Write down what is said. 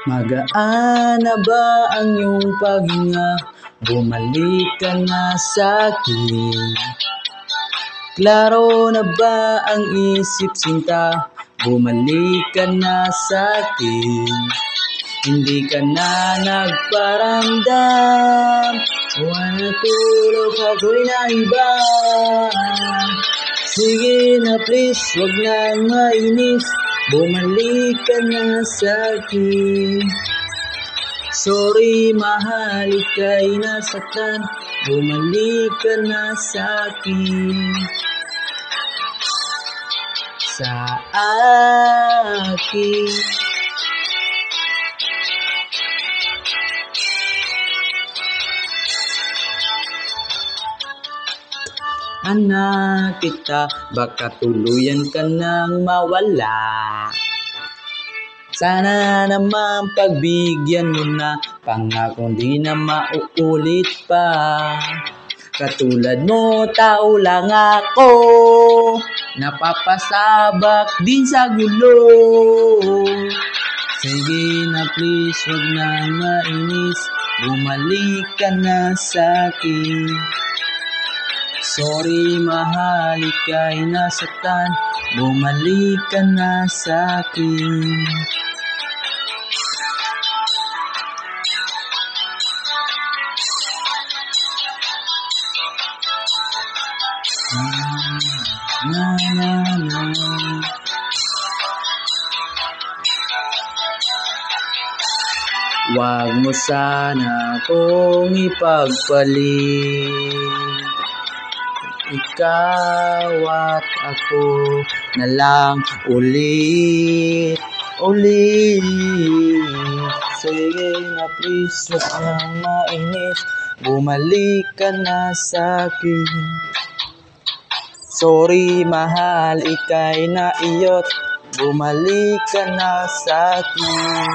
Magaan na ba ang iyong paghinga? Bumalik ka na sa'kin. Klaro na ba ang isip sinta? Bumalik ka na sa'kin. Hindi ka na nagparamdam, natulog ako'y naiba. Sige na please, wag nang mainis, bumalik ka na sa'kin. Sorry mahal, ika'y nasaktan, bumalik ka na sa'kin. Sa akin. Anak kita, baka tuluyan ka nang mawala. Sana naman pagbigyan mo na, pangako di na mauulit pa. Katulad mo, tao lang ako, napapasabak din sa gulo. Sige na please, wag na mainis, bumalik ka na sa'kin. Sorry mahal, ika'y nasaktan, bumalik ka na sa'kin. Na na na. Wag mo sana kong ipagpalit, ikaw at ako na lang ulit. Sige na please, wag nang mainis, bumalik ka na sa'kin. Sorry mahal, ika'y naiyot, bumalik ka na sa'kin.